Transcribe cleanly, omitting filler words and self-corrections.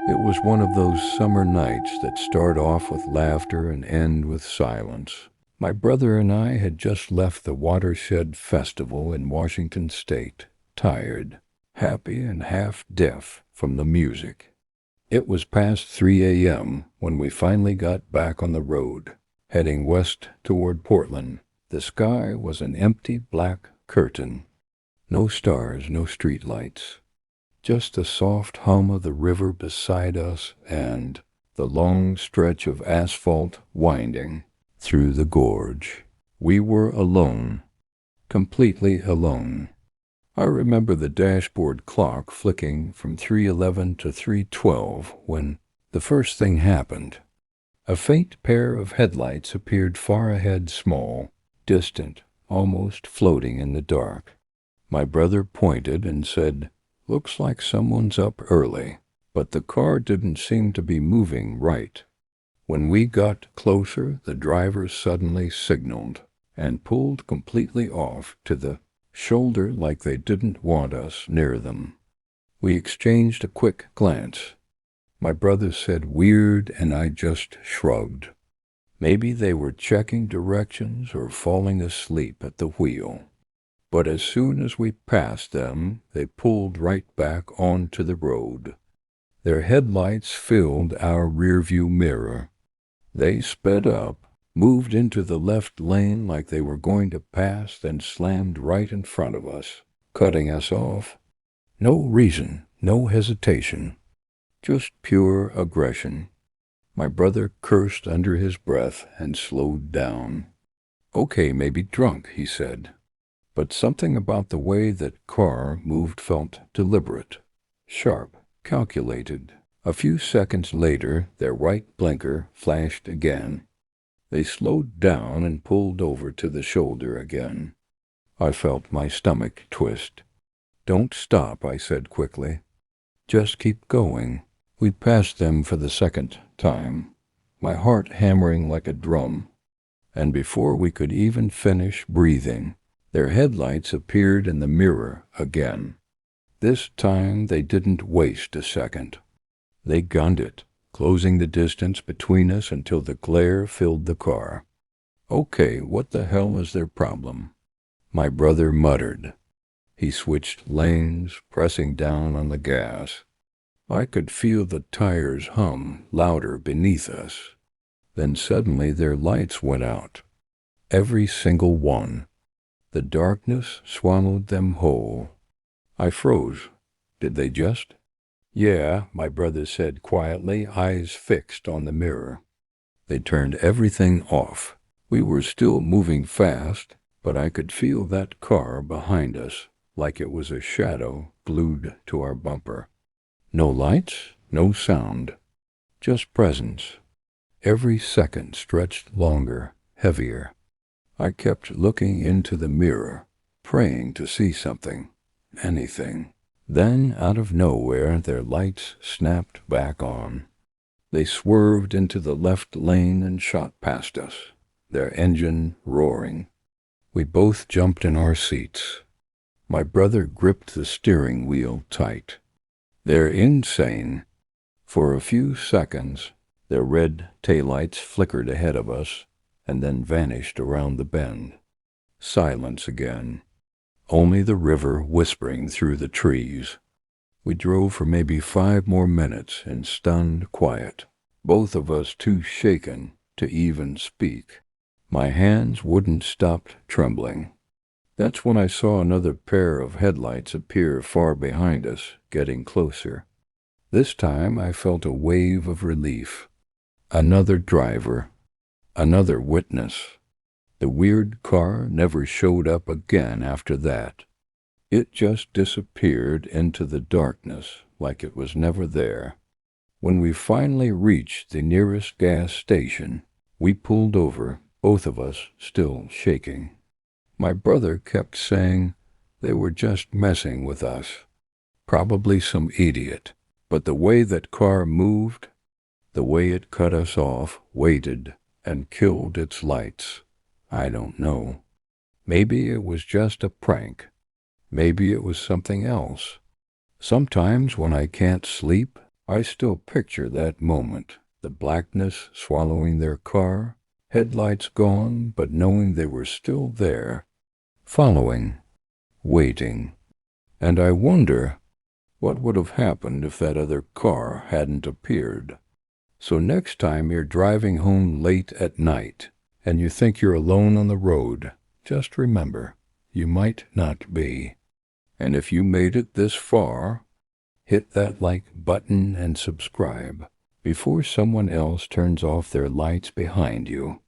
It was one of those summer nights that start off with laughter and end with silence. My brother and I had just left the Watershed Festival in Washington State, tired, happy, and half deaf from the music. It was past 3 a.m. when we finally got back on the road, heading west toward Portland. The sky was an empty black curtain. No stars, no streetlights. Just the soft hum of the river beside us and the long stretch of asphalt winding through the gorge. We were alone, completely alone. I remember the dashboard clock flicking from 3:11 to 3:12 when the first thing happened. A faint pair of headlights appeared far ahead, small, distant, almost floating in the dark. My brother pointed and said, "Looks like someone's up early," but the car didn't seem to be moving right. When we got closer, the driver suddenly signaled and pulled completely off to the shoulder like they didn't want us near them. We exchanged a quick glance. My brother said weird, and I just shrugged. Maybe they were checking directions or falling asleep at the wheel. But as soon as we passed them, they pulled right back onto the road. Their headlights filled our rearview mirror. They sped up, moved into the left lane like they were going to pass, then slammed right in front of us, cutting us off. No reason, no hesitation, just pure aggression. My brother cursed under his breath and slowed down. "Okay, maybe drunk," he said. But something about the way that car moved felt deliberate, sharp, calculated. A few seconds later, their right blinker flashed again. They slowed down and pulled over to the shoulder again. I felt my stomach twist. "Don't stop," I said quickly. "Just keep going." We'd passed them for the second time, my heart hammering like a drum. And before we could even finish breathing, their headlights appeared in the mirror again. This time they didn't waste a second. They gunned it, closing the distance between us until the glare filled the car. "Okay, what the hell is their problem?" My brother muttered. He switched lanes, pressing down on the gas. I could feel the tires hum louder beneath us. Then suddenly their lights went out. Every single one. The darkness swallowed them whole. I froze. Did they just? "Yeah," my brother said quietly, eyes fixed on the mirror. They turned everything off. We were still moving fast, but I could feel that car behind us, like it was a shadow glued to our bumper. No lights, no sound, just presence. Every second stretched longer, heavier. I kept looking into the mirror, praying to see something, anything. Then, out of nowhere, their lights snapped back on. They swerved into the left lane and shot past us, their engine roaring. We both jumped in our seats. My brother gripped the steering wheel tight. "They're insane." For a few seconds, their red taillights flickered ahead of us and then vanished around the bend. Silence again. Only the river whispering through the trees. We drove for maybe 5 more minutes in stunned quiet, both of us too shaken to even speak. My hands wouldn't stop trembling. That's when I saw another pair of headlights appear far behind us, getting closer. This time I felt a wave of relief. Another driver. Another witness. The weird car never showed up again after that. It just disappeared into the darkness like it was never there. When we finally reached the nearest gas station, we pulled over, both of us still shaking. My brother kept saying they were just messing with us. Probably some idiot. But the way that car moved, the way it cut us off, waited, and killed its lights, I don't know. Maybe it was just a prank. Maybe it was something else. Sometimes when I can't sleep, I still picture that moment, the blackness swallowing their car, headlights gone, but knowing they were still there, following, waiting. And I wonder what would have happened if that other car hadn't appeared. So next time you're driving home late at night and you think you're alone on the road, just remember, you might not be. And if you made it this far, hit that like button and subscribe before someone else turns off their lights behind you.